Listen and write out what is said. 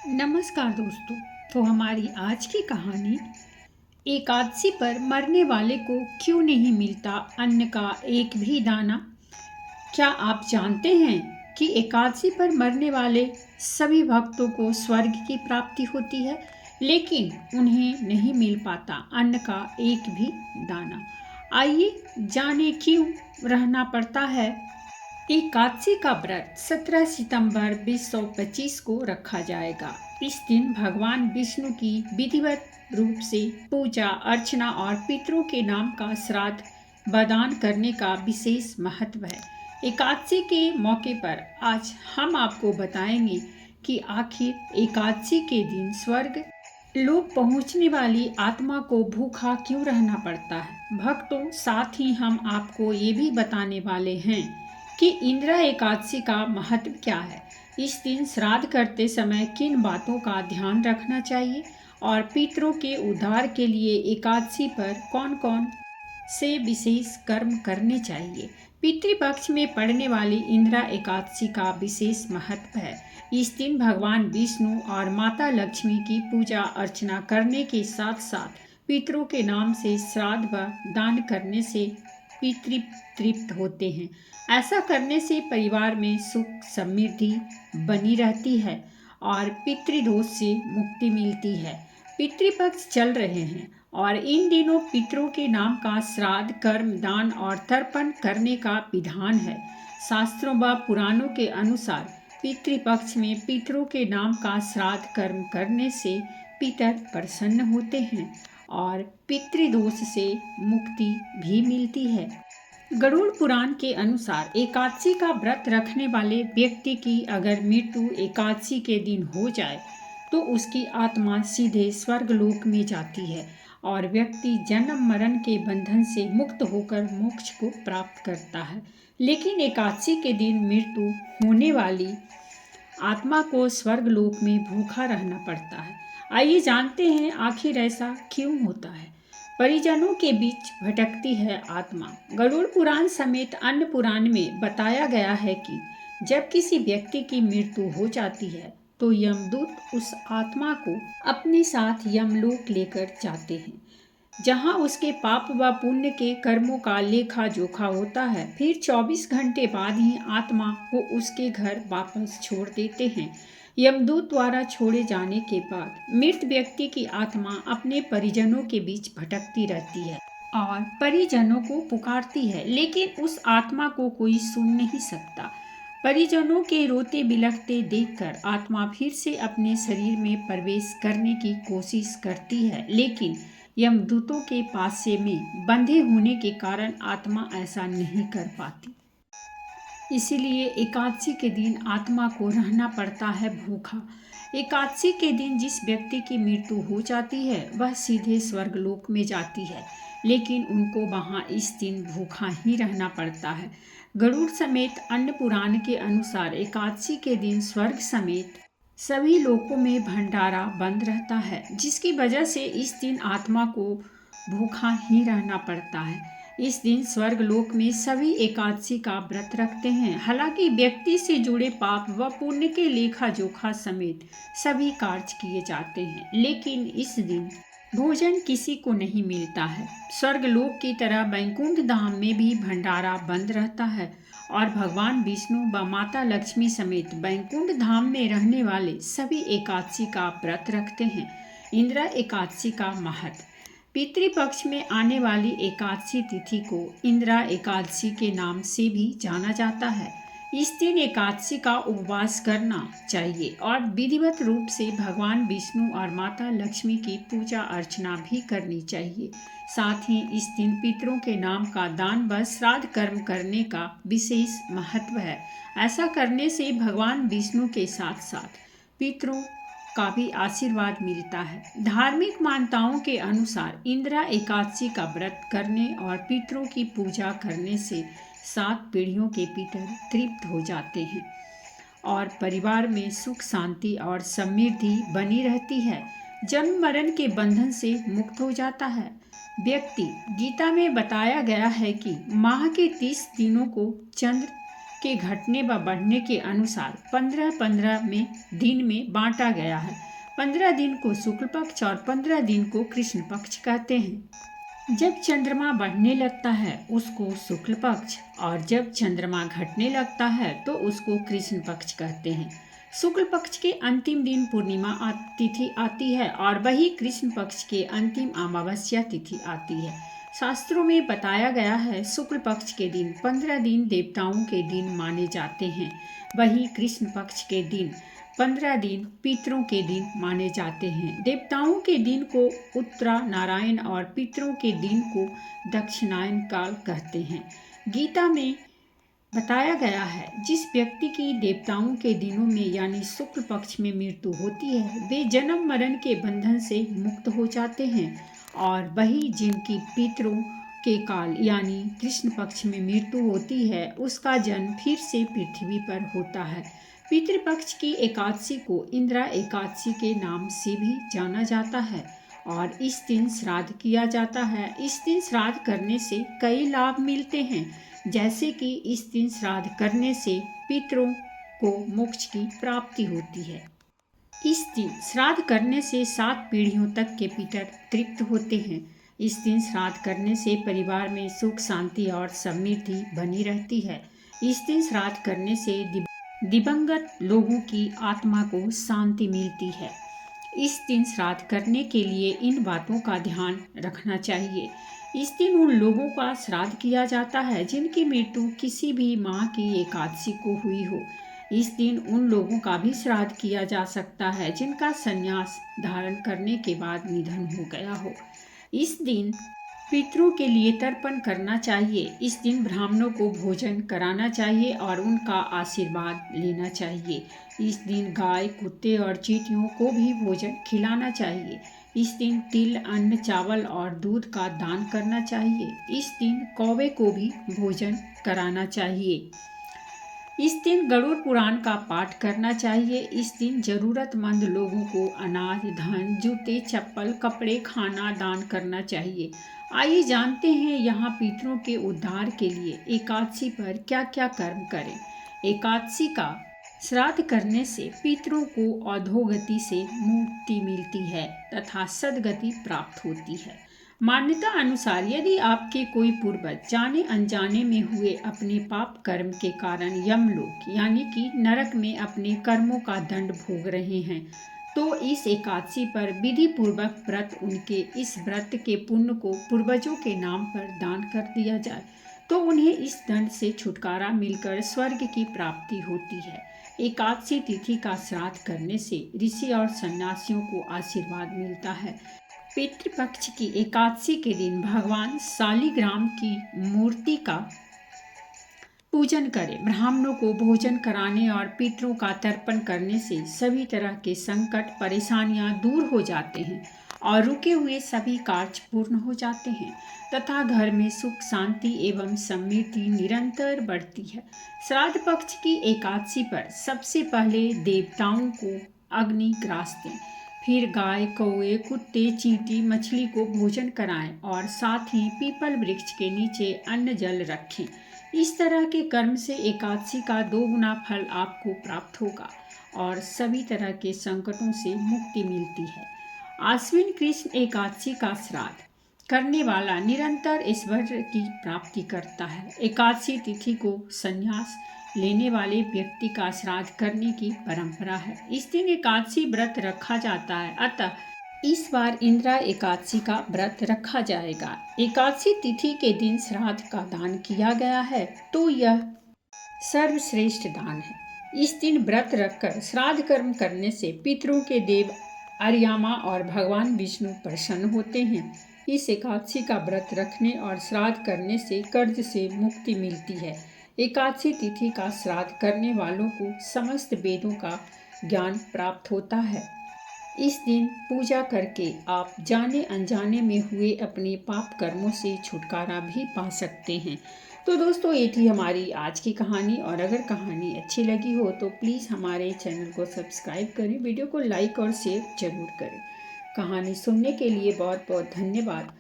नमस्कार दोस्तों। तो हमारी आज की कहानी एकादशी पर मरने वाले को क्यों नहीं मिलता अन्न का एक भी दाना। क्या आप जानते हैं कि एकादशी पर मरने वाले सभी भक्तों को स्वर्ग की प्राप्ति होती है, लेकिन उन्हें नहीं मिल पाता अन्न का एक भी दाना। आइए जाने क्यों रहना पड़ता है। एकादशी का व्रत 17 सितंबर 2025 को रखा जाएगा। इस दिन भगवान विष्णु की विधिवत रूप से पूजा अर्चना और पितरों के नाम का श्राद्ध बदान करने का विशेष महत्व है। एकादशी के मौके पर आज हम आपको बताएंगे कि आखिर एकादशी के दिन स्वर्ग लोक पहुंचने वाली आत्मा को भूखा क्यों रहना पड़ता है। भक्तों, साथ ही हम आपको ये भी बताने वाले हैं कि इंदिरा एकादशी का महत्व क्या है, इस दिन श्राद्ध करते समय किन बातों का ध्यान रखना चाहिए और पितरों के उद्धार के लिए एकादशी पर कौन कौन से विशेष कर्म करने चाहिए। पितृपक्ष में पड़ने वाली इंदिरा एकादशी का विशेष महत्व है। इस दिन भगवान विष्णु और माता लक्ष्मी की पूजा अर्चना करने के साथ साथ पितरों के नाम से श्राद्ध व दान करने से पितृ तृप्त होते हैं। ऐसा करने से परिवार में सुख समृद्धि बनी रहती है और पितृदोष से मुक्ति मिलती है। पितृपक्ष चल रहे हैं और इन दिनों पितरों के नाम का श्राद्ध कर्म दान और तर्पण करने का विधान है। शास्त्रों व पुराणों के अनुसार पितृपक्ष में पितरों के नाम का श्राद्ध कर्म करने से पितर प्रसन्न होते हैं और पितृदोष से मुक्ति भी मिलती है। गरुड़ पुराण के अनुसार एकादशी का व्रत रखने वाले व्यक्ति की अगर मृत्यु एकादशी के दिन हो जाए तो उसकी आत्मा सीधे स्वर्गलोक में जाती है और व्यक्ति जन्म मरण के बंधन से मुक्त होकर मोक्ष को प्राप्त करता है। लेकिन एकादशी के दिन मृत्यु होने वाली आत्मा को स्वर्गलोक में भूखा रहना पड़ता है। आइए जानते हैं आखिर ऐसा क्यों होता है। परिजनों के बीच भटकती है आत्मा। गरुड़ पुराण समेत अन्य पुराण में बताया गया है कि जब किसी व्यक्ति की मृत्यु हो जाती है तो यमदूत उस आत्मा को अपने साथ यमलोक लेकर जाते हैं, जहां उसके पाप व पुण्य के कर्मों का लेखा जोखा होता है। फिर 24 घंटे बाद ही आत्मा को उसके घर वापस छोड़ देते हैं। यमदूत द्वारा छोड़े जाने के बाद मृत व्यक्ति की आत्मा अपने परिजनों के बीच भटकती रहती है और परिजनों को पुकारती है, लेकिन उस आत्मा को कोई सुन नहीं सकता। परिजनों के रोते बिलखते देखकर आत्मा फिर से अपने शरीर में प्रवेश करने की कोशिश करती है, लेकिन यमदूतों के पासे में बंधे होने के कारण आत्मा ऐसा नहीं कर पाती। इसीलिए एकादशी के दिन आत्मा को रहना पड़ता है भूखा। एकादशी के दिन जिस व्यक्ति की मृत्यु हो जाती है वह सीधे स्वर्गलोक में जाती है, लेकिन उनको वहाँ इस दिन भूखा ही रहना पड़ता है। गरुड़ समेत अन्य पुराण के अनुसार एकादशी के दिन स्वर्ग समेत सभी लोकों में भंडारा बंद रहता है, जिसकी वजह से इस दिन आत्मा को भूखा ही रहना पड़ता है। इस दिन स्वर्ग लोक में सभी एकादशी का व्रत रखते हैं। हालांकि व्यक्ति से जुड़े पाप व पुण्य के लेखा जोखा समेत सभी कार्य किए जाते हैं, लेकिन इस दिन भोजन किसी को नहीं मिलता है। स्वर्गलोक की तरह वैकुंठ धाम में भी भंडारा बंद रहता है और भगवान विष्णु व माता लक्ष्मी समेत वैकुंठ धाम में रहने वाले सभी एकादशी का व्रत रखते हैं। इंदिरा एकादशी का महत्व। पितृपक्ष में आने वाली एकादशी तिथि को इंदिरा एकादशी के नाम से भी जाना जाता है। इस दिन एकादशी का उपवास करना चाहिए और विधिवत रूप से भगवान विष्णु और माता लक्ष्मी की पूजा अर्चना भी करनी चाहिए। साथ ही इस दिन पितरों के नाम का दान व श्राद्ध कर्म करने का विशेष महत्व है। ऐसा करने से भगवान विष्णु के साथ साथ पितरों का भी आशीर्वाद मिलता है। धार्मिक मान्यताओं के अनुसार इंदिरा एकादशी का व्रत करने और पितरों की पूजा करने से 7 पीढ़ियों के पितर तृप्त हो जाते हैं और परिवार में सुख शांति और समृद्धि बनी रहती है। जन्म मरण के बंधन से मुक्त हो जाता है व्यक्ति। गीता में बताया गया है कि माह के 30 दिनों को चंद्र के घटने व बढ़ने के अनुसार 15-15 में दिन में बांटा गया है। 15 दिन को शुक्ल पक्ष और 15 दिन को कृष्ण पक्ष कहते हैं। जब चंद्रमा बढ़ने लगता है उसको शुक्ल पक्ष और जब चंद्रमा घटने लगता है तो उसको कृष्ण पक्ष कहते हैं। शुक्ल पक्ष के अंतिम दिन पूर्णिमा तिथि आती है और वही कृष्ण पक्ष के अंतिम अमावस्या तिथि आती है। शास्त्रों में बताया गया है शुक्ल पक्ष के दिन 15 दिन देवताओं के दिन माने जाते हैं, वही कृष्ण पक्ष के दिन 15 दिन पितरों के दिन माने जाते हैं। देवताओं के दिन को उत्तरा नारायण और पितरों के दिन को दक्षिणायन काल कहते हैं। गीता में बताया गया है जिस व्यक्ति की देवताओं के दिनों में यानी शुक्ल पक्ष में मृत्यु होती है वे जन्म मरण के बंधन से मुक्त हो जाते हैं और वही जिनकी पितरों के काल यानी कृष्ण पक्ष में मृत्यु होती है उसका जन्म फिर से पृथ्वी पर होता है। पितृपक्ष की एकादशी को इंदिरा एकादशी के नाम से भी जाना जाता है और इस दिन श्राद्ध किया जाता है। इस दिन श्राद्ध करने से कई लाभ मिलते हैं, जैसे कि इस दिन श्राद्ध करने से पितरों को मोक्ष की प्राप्ति होती है। इस दिन श्राद्ध करने से 7 पीढ़ियों तक के पितर तृप्त होते हैं। इस दिन श्राद्ध करने से परिवार में सुख शांति और समृद्धि बनी रहती है। इस दिन श्राद्ध करने से दिवंगत लोगों की आत्मा को शांति मिलती है। इस दिन श्राद्ध करने के लिए इन बातों का ध्यान रखना चाहिए। इस दिन उन लोगों का श्राद्ध किया जाता है जिनकी मृत्यु किसी भी माह की एकादशी को हुई हो। इस दिन उन लोगों का भी श्राद्ध किया जा सकता है जिनका संन्यास धारण करने के बाद निधन हो गया हो। इस दिन पितरों के लिए तर्पण करना चाहिए। इस दिन ब्राह्मणों को भोजन कराना चाहिए और उनका आशीर्वाद लेना चाहिए। इस दिन गाय, कुत्ते और चींटियों को भी भोजन खिलाना चाहिए। इस दिन तिल, अन्न, चावल और दूध का दान करना चाहिए। इस दिन कौवे को भी भोजन कराना चाहिए। इस दिन गरुड़ पुराण का पाठ करना चाहिए। इस दिन जरूरतमंद लोगों को अनाज, धन, जूते, चप्पल, कपड़े, खाना दान करना चाहिए। आइए जानते हैं यहाँ पितरों के उद्धार के लिए एकादशी पर क्या क्या कर्म करें। एकादशी का श्राद्ध करने से पितरों को अधोगति से मुक्ति मिलती है तथा सद्गति प्राप्त होती है। मान्यता अनुसार यदि आपके कोई पूर्वज जाने अनजाने में हुए अपने पाप कर्म के कारण यमलोक यानी कि नरक में अपने कर्मों का दंड भोग रहे हैं तो इस एकादशी पर विधि पूर्वक व्रत उनके इस व्रत के पुण्य को पूर्वजों के नाम पर दान कर दिया जाए तो उन्हें इस दंड से छुटकारा मिलकर स्वर्ग की प्राप्ति होती है। एकादशी तिथि का श्राद्ध करने से ऋषि और सन्यासियों को आशीर्वाद मिलता है। पितृपक्ष की एकादशी के दिन भगवान शालिग्राम की मूर्ति का पूजन करें। ब्राह्मणों को भोजन कराने और पितरों का तर्पण करने से सभी तरह के संकट परेशानियां दूर हो जाते हैं और रुके हुए सभी कार्य पूर्ण हो जाते हैं तथा घर में सुख शांति एवं समृद्धि निरंतर बढ़ती है। श्राद्ध पक्ष की एकादशी पर सबसे पहले देवताओं को अग्नि ग्रास दें, फिर गाय, कौवे, कुत्ते, चींटी, मछली को भोजन कराएं और साथ ही पीपल वृक्ष के नीचे अन्न जल रखें। इस तरह के कर्म से एकादशी का 2 गुना फल आपको प्राप्त होगा और सभी तरह के संकटों से मुक्ति मिलती है। आश्विन कृष्ण एकादशी का श्राद्ध करने वाला निरंतर ऐश्वर्य की प्राप्ति करता है। एकादशी तिथि को संन्यास लेने वाले व्यक्ति का श्राद्ध करने की परंपरा है। इस दिन एकादशी व्रत रखा जाता है, अतः इस बार इंदिरा एकादशी का व्रत रखा जाएगा। एकादशी तिथि के दिन श्राद्ध का दान किया गया है तो यह सर्वश्रेष्ठ दान है। इस दिन व्रत रखकर श्राद्ध कर्म करने से पितरों के देव अर्यामा और भगवान विष्णु प्रसन्न होते हैं। इस एकादशी का व्रत रखने और श्राद्ध करने से कर्ज से मुक्ति मिलती है। एकादशी तिथि का श्राद्ध करने वालों को समस्त वेदों का ज्ञान प्राप्त होता है। इस दिन पूजा करके आप जाने अनजाने में हुए अपने पाप कर्मों से छुटकारा भी पा सकते हैं। तो दोस्तों ये थी हमारी आज की कहानी और अगर कहानी अच्छी लगी हो तो प्लीज़ हमारे चैनल को सब्सक्राइब करें, वीडियो को लाइक और शेयर जरूर करें। कहानी सुनने के लिए बहुत बहुत धन्यवाद।